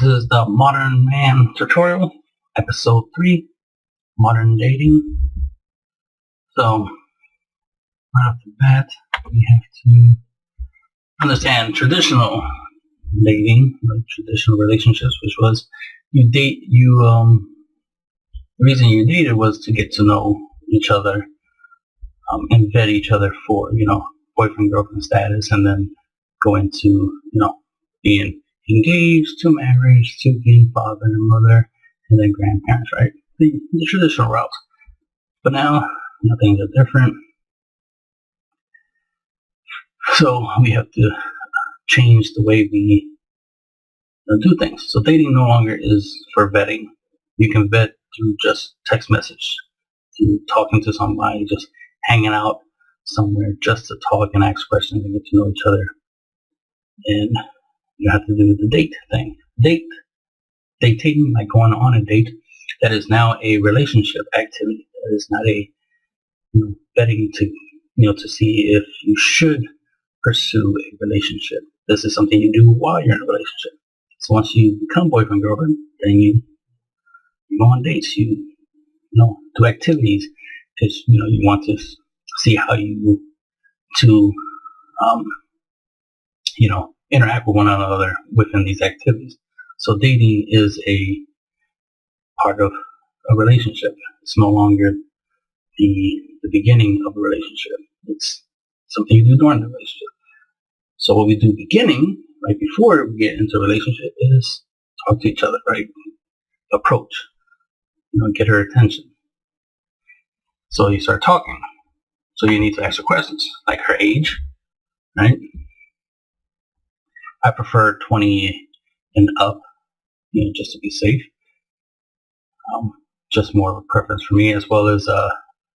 This is the Modern Man tutorial, episode 3, Modern Dating. So, right off the bat, we have to understand traditional dating, like traditional relationships, which was the reason you dated was to get to know each other and vet each other for, boyfriend, girlfriend status, and then go into, being engaged, to marriage, to being father and mother, and then grandparents, right? The traditional route. But now, things are different. So we have to change the way we do things. So dating no longer is for vetting. You can vet through just text message, through talking to somebody, just hanging out somewhere just to talk and ask questions and get to know each other. And you have to do the date thing. Dating, like going on a date, that is now a relationship activity. That is not a vetting to see if you should pursue a relationship. This is something you do while you're in a relationship. So once you become boyfriend, girlfriend, then you go on dates. You do activities because you want to see how you interact with one another within these activities. So dating is a part of a relationship. It's no longer the beginning of a relationship. It's something you do during the relationship. So what we do beginning, right before we get into a relationship, is talk to each other, right? Approach, get her attention. So you start talking. So you need to ask her questions, like her age, right? I prefer 20 and up, just to be safe. Just more of a preference for me, as well as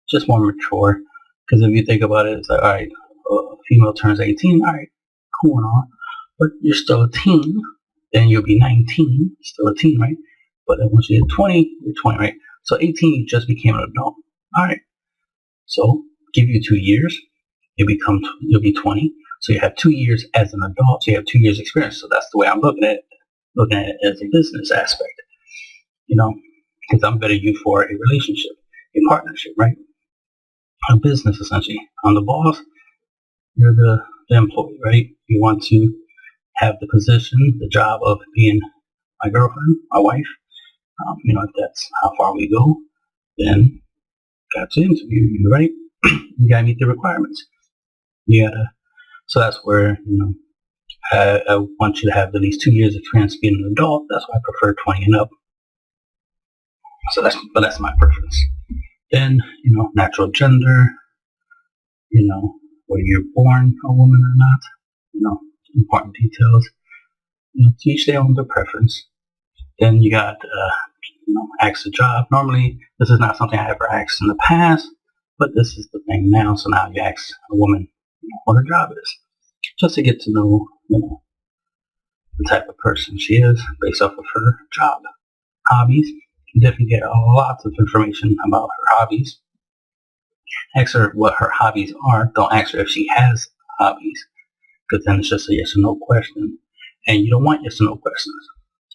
just more mature. Because if you think about it, it's like, all right, a female turns 18, all right, cool and all, but you're still a teen. Then you'll be 19, still a teen, right? But then once you hit 20, you're 20, right? So 18, you just became an adult. All right. So give you 2 years, you'll be 20. So you have 2 years as an adult. So you have 2 years experience. So that's the way I'm looking at it as a business aspect. Because I'm betting you for a relationship, a partnership, right? A business, essentially. I'm the boss. You're the employee, right? You want to have the position, the job of being my girlfriend, my wife. If that's how far we go, then got to interview you, right? You gotta meet the requirements. So that's where, I want you to have at least 2 years experience being an adult. That's why I prefer 20 and up. So that's my preference. Then, natural gender, whether you're born a woman or not, important details, to each their own preference. Then you got, ask the job. Normally, this is not something I ever asked in the past, but this is the thing now. So now you ask a woman, what her job is, just to get to know, the type of person she is based off of her job. Hobbies, you definitely get lots of information about her hobbies. Ask her what her hobbies are. Don't ask her if she has hobbies, because then it's just a yes or no question. And you don't want yes or no questions.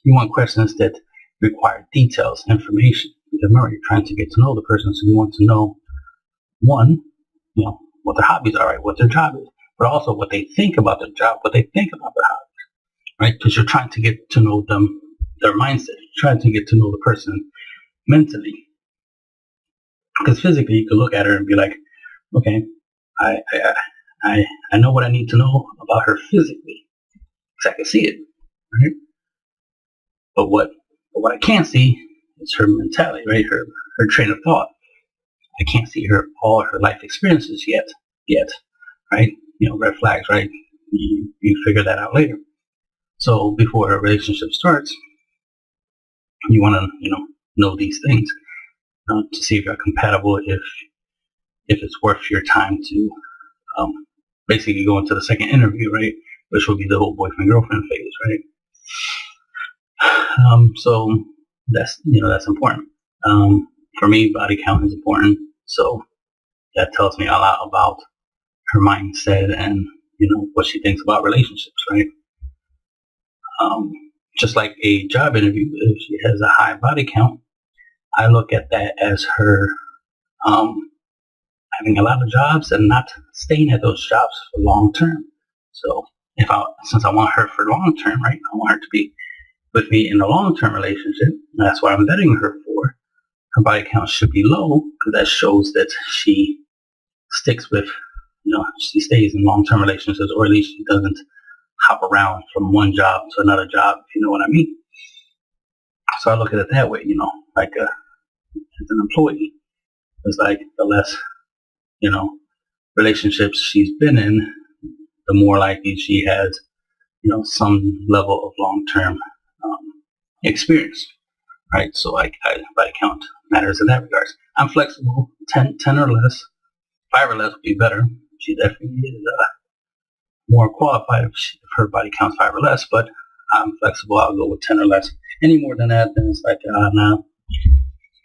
You want questions that require details, information. Because remember, you're trying to get to know the person, so you want to know, one, what their hobbies are, right? What their job is, but also what they think about their job, what they think about their hobbies, right? Because you're trying to get to know them, their mindset. You're trying to get to know the person mentally. Because physically, you could look at her and be like, okay, I know what I need to know about her physically, because I can see it, right? But what I can't see is her mentality, right? Her train of thought. I can't see all her life experiences yet, right? Red flags, right? You figure that out later. So before a relationship starts, you want to, know these things to see if you're compatible, if it's worth your time to basically go into the second interview, right? Which will be the whole boyfriend-girlfriend phase, right? So that's important. For me, body count is important. So that tells me a lot about her mindset and, what she thinks about relationships, right? just like a job interview, if she has a high body count, I look at that as her having a lot of jobs and not staying at those jobs for long term. So since I want her for long term, right? I want her to be with me in a long term relationship. That's what I'm vetting her for. Her body count should be low because that shows that she sticks with, she stays in long term relationships, or at least she doesn't hop around from one job to another job, if you know what I mean. So I look at it that way, like as an employee. It's like the less, relationships she's been in, the more likely she has, some level of long-term experience, right? So like body count matters in that regards. I'm flexible, 10 or less, 5 or less would be better. She definitely is more qualified if her body counts 5 or less, but I'm flexible. I'll go with 10 or less. Any more than that, then it's like, nah,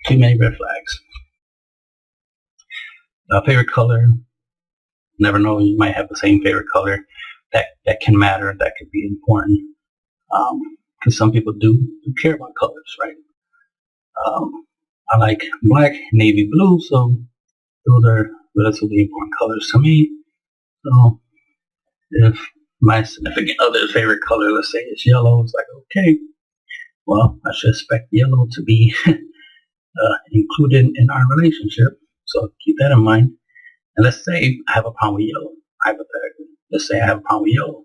too many red flags. Favorite color, never know, you might have the same favorite color. That can matter, that could be important. Because some people do care about colors, right? I like black, navy blue, so those are relatively important colors to me. So if my significant other's favorite color, let's say it's yellow, it's like, okay, well, I should expect yellow to be included in our relationship. So keep that in mind. And let's say I have a problem with yellow, hypothetically. Let's say I have a problem with yellow.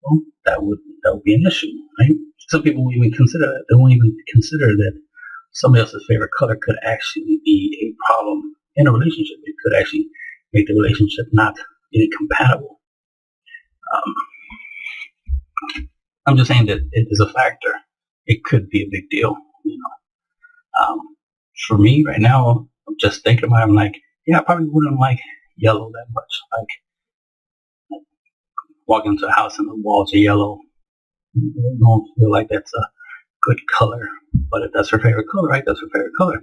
Well, that would be an issue, right? Some people won't even consider that. They won't even consider that somebody else's favorite color could actually be a problem in a relationship. It could actually make the relationship not really compatible. I'm just saying that it is a factor. It could be a big deal, For me right now, I'm just thinking about it. I'm like, yeah, I probably wouldn't like yellow that much. Like walk into a house and the walls are yellow. I don't feel like that's a good color. But if that's her favorite color, right, that's her favorite color.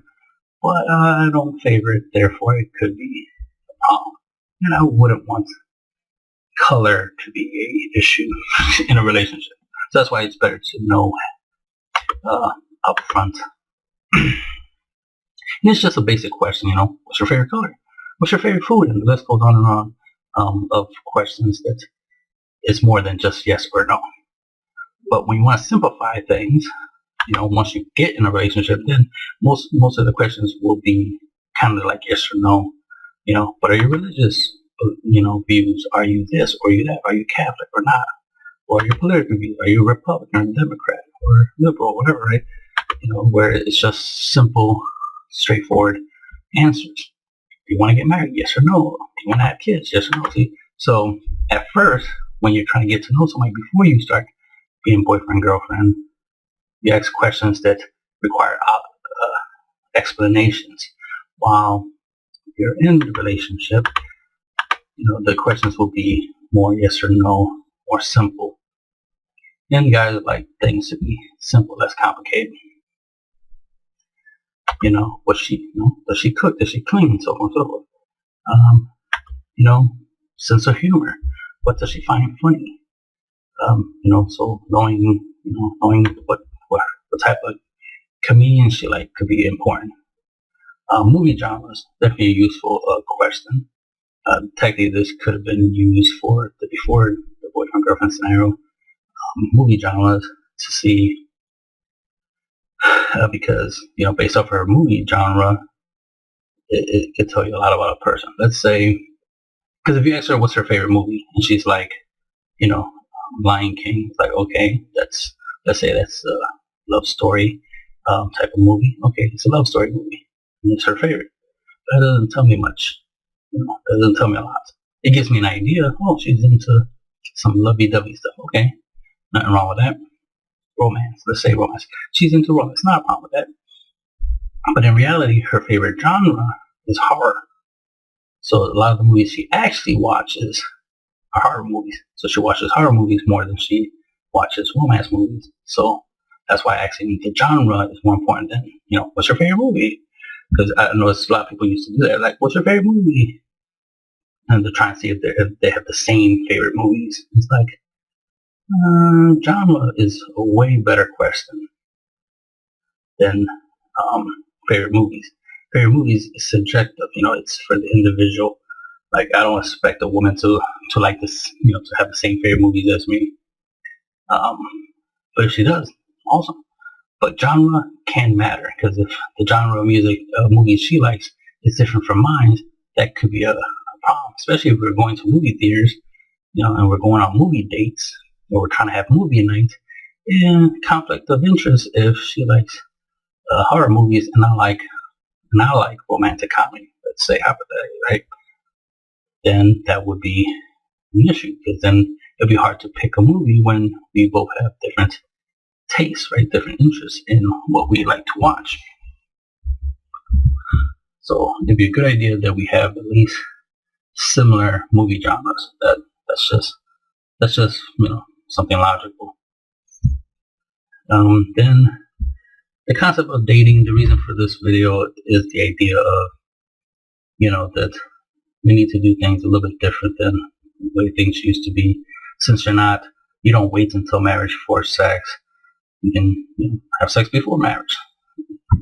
But I don't favor it, therefore it could be a problem. And I wouldn't want color to be an issue in a relationship. So that's why it's better to know up front. And it's just a basic question, what's your favorite color? What's your favorite food? And the list goes on and on of questions that is more than just yes or no. But when you want to simplify things, once you get in a relationship, then most of the questions will be kind of like yes or no. What are your religious, views? Are you this or are you that? Are you Catholic or not? Or your political views? Are you Republican or Democrat or liberal, whatever, right? Where it's just simple, straightforward answers. Do you want to get married? Yes or no? Do you want to have kids? Yes or no? See? So at first, when you're trying to get to know somebody before you start being boyfriend, girlfriend, you ask questions that require explanations. While you're in the relationship, the questions will be more yes or no, more simple. And guys like things to be simple, less complicated. What does she cook? Does she clean? So on and so forth. Sense of humor. What does she find funny? So knowing what type of comedian she like could be important. Movie genres, definitely a useful question. Technically, this could have been used for before the boyfriend girlfriend scenario. Movie genres to see. Because, based off her movie genre, it could tell you a lot about a person. Let's say, because if you ask her what's her favorite movie, and she's like, Lion King, it's like, okay, let's say that's a love story type of movie. Okay, it's a love story movie, and it's her favorite. That doesn't tell me much. That doesn't tell me a lot. It gives me an idea. Oh, she's into some lovey-dovey stuff. Okay, nothing wrong with that. Romance, let's say romance. She's into romance, not a problem with that. But in reality, her favorite genre is horror. So a lot of the movies she actually watches are horror movies. So she watches horror movies more than she watches romance movies. So that's why actually the genre is more important than, what's your favorite movie? Because I know a lot of people used to do that. Like, what's your favorite movie? And they're trying to see if they have the same favorite movies. It's like, Genre is a way better question than favorite movies. Favorite movies is subjective, it's for the individual. Like, I don't expect a woman to like this, to have the same favorite movies as me. But if she does, awesome. But genre can matter, because if the genre of movies she likes is different from mine, that could be a problem, especially if we're going to movie theaters, and we're going on movie dates, or we're trying to have movie night, and conflict of interest if she likes horror movies and I like romantic comedy, let's say hypothetically, right? Then that would be an issue, because then it'd be hard to pick a movie when we both have different tastes, right? Different interests in what we like to watch. So it'd be a good idea that we have at least similar movie genres. That's just something logical. Then the concept of dating. The reason for this video is the idea of that we need to do things a little bit different than the way things used to be. Since you don't wait until marriage for sex. You can have sex before marriage.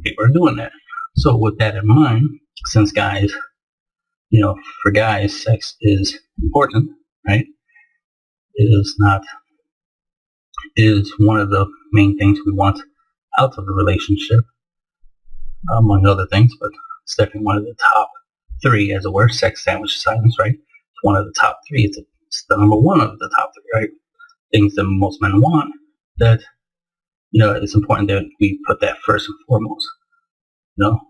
People are doing that. So with that in mind, since guys, for guys, sex is important, right? It is one of the main things we want out of the relationship, among other things, but it's definitely one of the top three, as it were. Sex, sandwich, silence, right? It's one of the top three. It's the number one of the top three, right? Things that most men want, that it's important that we put that first and foremost. For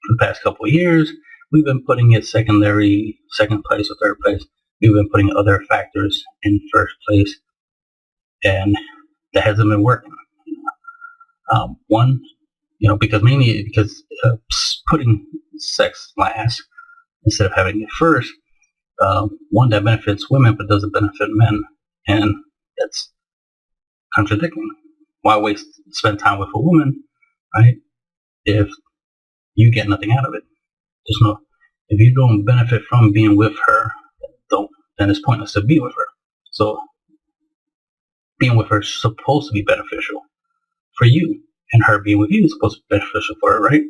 the past couple of years, we've been putting it second place or third place. We've been putting other factors in first place, and that hasn't been working. Because putting sex last instead of having it first, one, that benefits women but doesn't benefit men, and that's contradicting. Why spend time with a woman, right, if you get nothing out of it? If you don't benefit from being with her, then it's pointless to be with her. So being with her is supposed to be beneficial for you, and her being with you is supposed to be beneficial for her, right?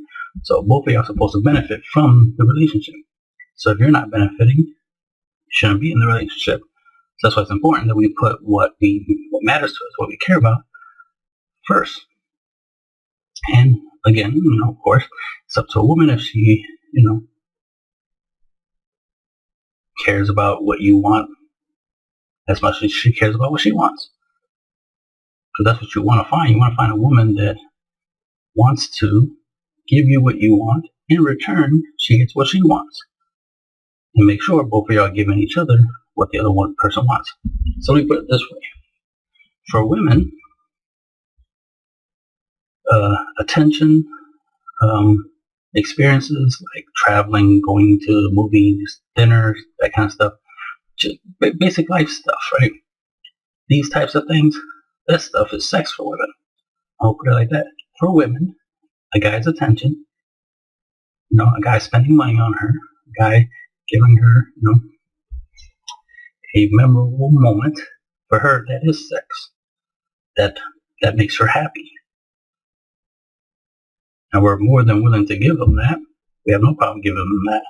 So both of you are supposed to benefit from the relationship. So if you're not benefiting, you shouldn't be in the relationship. So that's why it's important that we put what matters to us, what we care about, first. And again, of course, it's up to a woman if she, cares about what you want as much as she cares about what she wants. Because that's what you want to find. You want to find a woman that wants to give you what you want. In return, she gets what she wants. And make sure both of you are giving each other what the other one person wants. So we put it this way. For women, attention, experiences like traveling, going to movies, dinners, that kind of stuff, just basic life stuff, right? These types of things, that stuff is sex for women. I'll put it like that. For women, a guy's attention, a guy spending money on her, a guy giving her, a memorable moment, for her, that is sex. That makes her happy. And we're more than willing to give them that. We have no problem giving them that.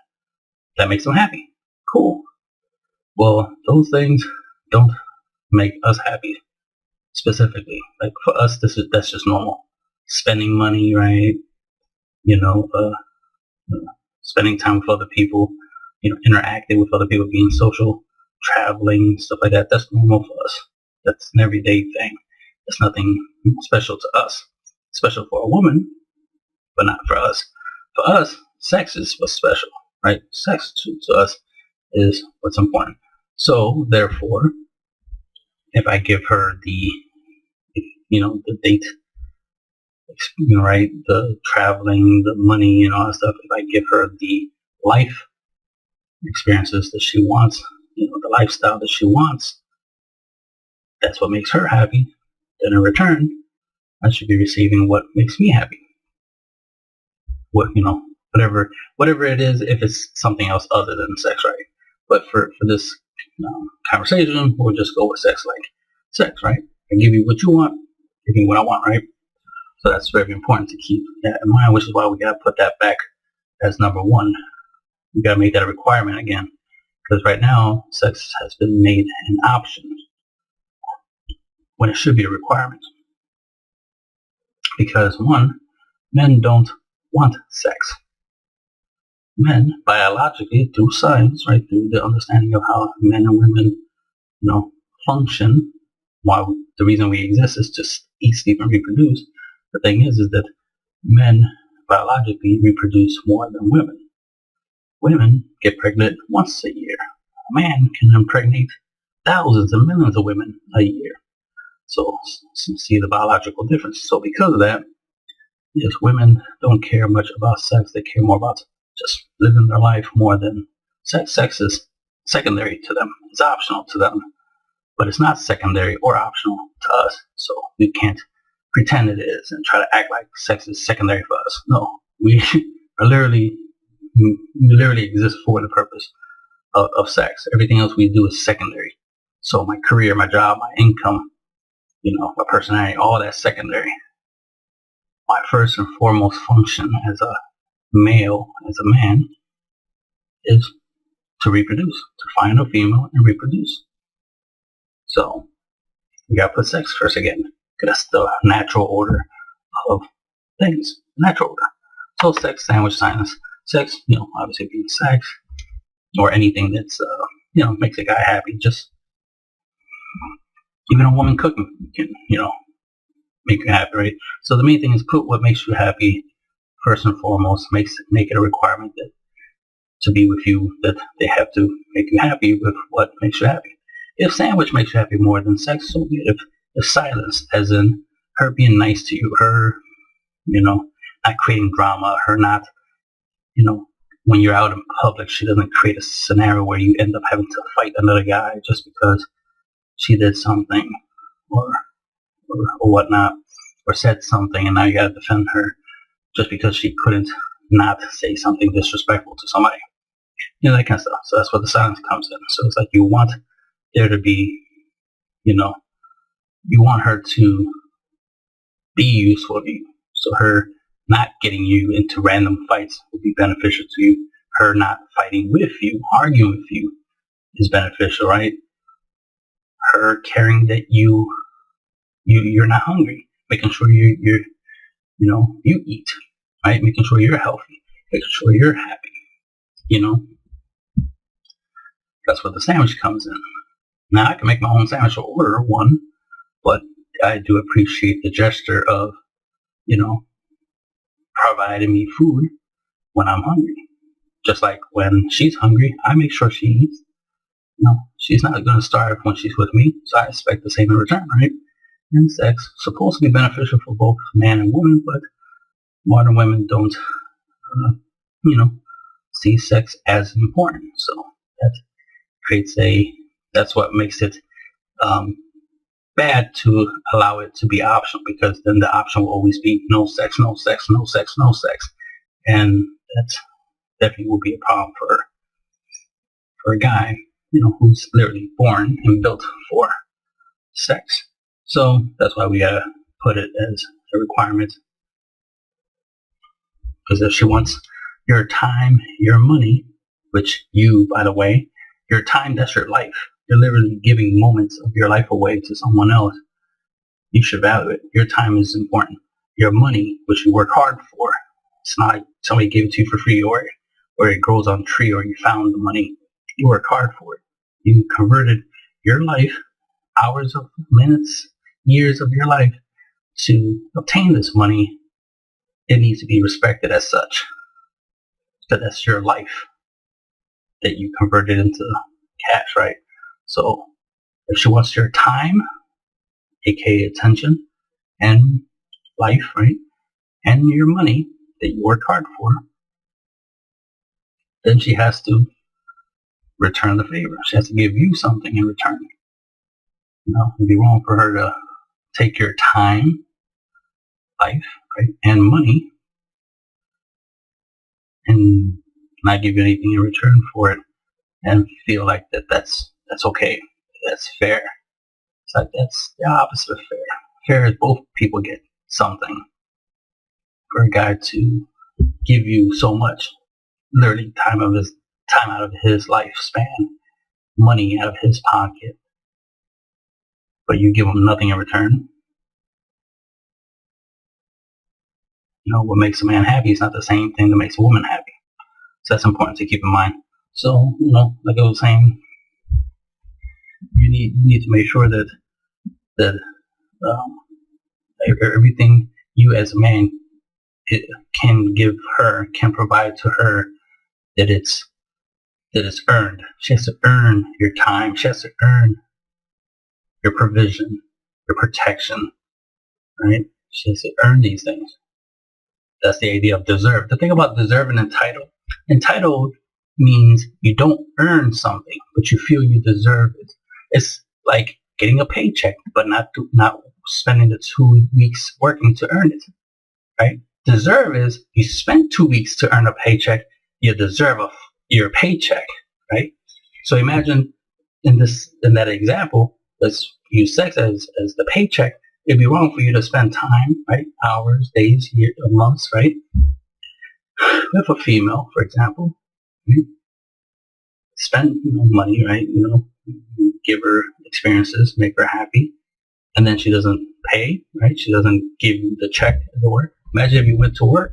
That makes them happy. Cool. Well, those things don't make us happy specifically. Like for us, that's just normal. Spending money, right? Spending time with other people, interacting with other people, being social, traveling, stuff like that. That's normal for us. That's an everyday thing. It's nothing special to us. Special for a woman, but not for us. For us, sex is what's special, right? Sex to us is what's important. So, therefore, if I give her the date, right, the traveling, the money, and all that stuff, if I give her the life experiences that she wants, the lifestyle that she wants, that's what makes her happy. Then in return, I should be receiving what makes me happy. Whatever it is, if it's something else other than sex, right? But for this conversation, we'll just go with sex like sex, right? I give you what you want, give me what I want, right? So that's very important to keep that in mind, which is why we gotta put that back as number one. We gotta make that a requirement again, because right now sex has been made an option when it should be a requirement. Because one, men don't want sex. Men biologically, through science, right, through the understanding of how men and women, function, why the reason we exist is to eat, sleep, and reproduce. The thing is that men biologically reproduce more than women. Women get pregnant once a year. A man can impregnate thousands and millions of women a year. So see the biological difference. So because of that, yes, women don't care much about sex. They care more about just living their life more than sex. Sex is secondary to them. It's optional to them. But it's not secondary or optional to us. So we can't pretend it is and try to act like sex is secondary for us. No, we literally exist for the purpose of sex. Everything else we do is secondary. So my career, my job, my income, my personality, all that's secondary. My first and foremost function as a male, as a man, is to reproduce, to find a female and reproduce. So we gotta put sex first again, because that's the natural order of things. Natural order. So sex, sandwich signs. Sex, obviously being sex, or anything that's, makes a guy happy. Just even a woman cooking can, make you happy, right? So the main thing is put what makes you happy first and foremost. Make it a requirement that to be with you, that they have to make you happy with what makes you happy. If sandwich makes you happy more than sex, so be it. If silence, as in her being nice to you, her, not creating drama, her not, when you're out in public, she doesn't create a scenario where you end up having to fight another guy just because she did something or whatnot, or said something, and now you gotta defend her just because she couldn't not say something disrespectful to somebody. That kind of stuff. So that's where the silence comes in. So it's like you want there to be, you want her to be useful to you. So her not getting you into random fights will be beneficial to you. Her not fighting with you, arguing with you is beneficial, right? Her caring that you're not hungry, making sure you eat, right? Making sure you're healthy, making sure you're happy, That's where the sandwich comes in. Now I can make my own sandwich or order one, but I do appreciate the gesture of, providing me food when I'm hungry. Just like when she's hungry, I make sure she eats. She's not going to starve when she's with me, so I expect the same in return, right? And sex is supposed to be beneficial for both man and woman, but modern women don't, see sex as important. So that's what makes it bad to allow it to be optional, because then the option will always be no sex, no sex, no sex, no sex. And that definitely will be a problem for a guy, who's literally born and built for sex. So that's why we gotta put it as a requirement. Because if she wants your time, your money, which you, by the way, your time, that's your life. You're literally giving moments of your life away to someone else. You should value it. Your time is important. Your money, which you work hard for, it's not like somebody gave it to you for free, or it grows on a tree, or you found the money. You work hard for it. You converted your life, hours of minutes, years of your life to obtain this money. It needs to be respected as such, because that's your life that you converted into cash, right? So if she wants your time, aka attention, and life, right, and your money that you work hard for, then she has to return the favor. She has to give you something in return. It'd be wrong for her to take your time, life, right, and money, and not give you anything in return for it, and feel like that's that's okay. That's fair. It's like that's the opposite of fair. Fair is both people get something. For a guy to give you so much, literally time out of his lifespan, money out of his pocket, but you give him nothing in return. You know, what makes a man happy is not the same thing that makes a woman happy. So that's important to keep in mind. So, you know, like I was saying, you need to make sure that everything you as a man can give her, can provide to her, that it's earned. She has to earn your time. She has to earn your provision, your protection, right? She has to earn these things. That's the idea of deserve. The thing about deserve and entitled means you don't earn something, but you feel you deserve it. It's like getting a paycheck, but not spending the 2 weeks working to earn it, right? Deserve is you spent 2 weeks to earn a paycheck. You deserve your paycheck, right? So imagine in that example, let's use sex as the paycheck. It'd be wrong for you to spend time, right? Hours, days, years, months, right? With a female, for example, you spend money, right? You give her experiences, make her happy, and then she doesn't pay, right? She doesn't give you the check as it were. Imagine if you went to work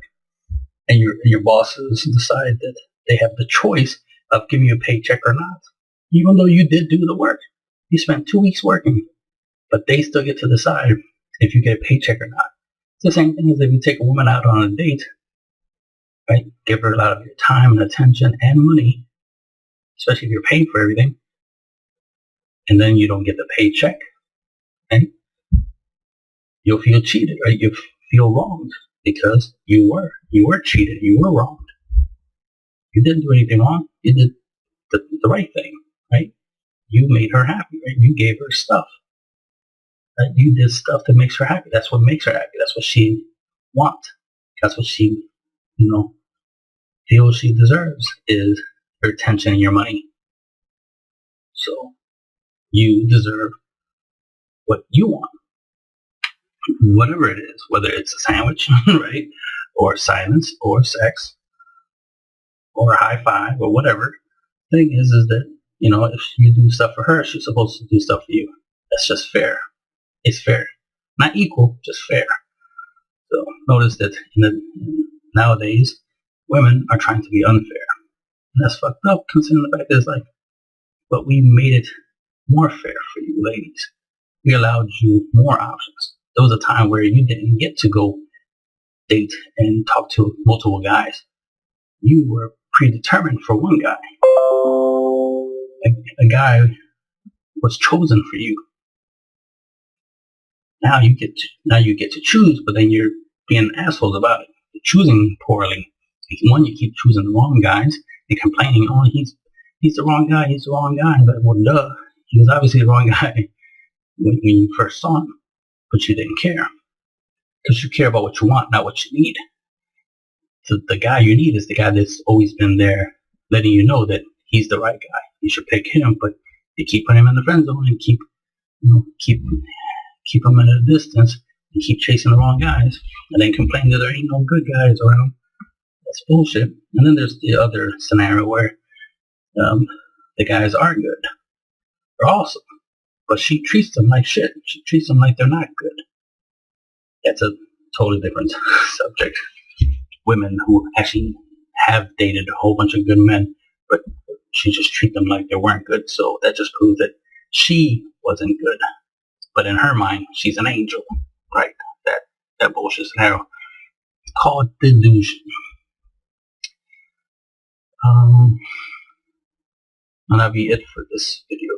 and your bosses decide that they have the choice of giving you a paycheck or not, even though you did do the work. You spent 2 weeks working, but they still get to decide if you get a paycheck or not. It's the same thing as if you take a woman out on a date, right? Give her a lot of your time and attention and money, especially if you're paying for everything, and then you don't get the paycheck, right? You'll feel cheated, right? You feel wronged because you were cheated, you were wronged. You didn't do anything wrong. You did the right thing, right? You made her happy, right? You gave her stuff. Right? You did stuff that makes her happy. That's what makes her happy. That's what she wants. That's what she, feels she deserves, is your attention and your money. So you deserve what you want. Whatever it is, whether it's a sandwich, right? Or silence, or sex, or a high five, or whatever. The thing is that, if you do stuff for her, she's supposed to do stuff for you. That's just fair. It's fair. Not equal, just fair. So notice that nowadays, women are trying to be unfair. And that's fucked up, considering the fact that but we made it more fair for you ladies. We allowed you more options. There was a time where you didn't get to go date and talk to multiple guys. You were predetermined for one guy. A guy was chosen for you. Now you get to choose, but then you're being assholes about it. You're choosing poorly. One, you keep choosing the wrong guys and complaining, oh, he's the wrong guy, he's the wrong guy. But well, duh, he was obviously the wrong guy when you first saw him, but you didn't care because you care about what you want, not what you need. So the guy you need is the guy that's always been there, letting you know that he's the right guy. You should pick him, but you keep putting him in the friend zone and keep him at a distance and keep chasing the wrong guys, and then complain that there ain't no good guys around. That's bullshit. And then there's the other scenario where the guys are good, they're awesome, but she treats them like shit. She treats them like they're not good. That's a totally different subject. Women who actually have dated a whole bunch of good men, but she just treats them like they weren't good. So that just proves that she wasn't good. But in her mind, she's an angel, right? That bullshit scenario. It's called delusion. And that'll be it for this video.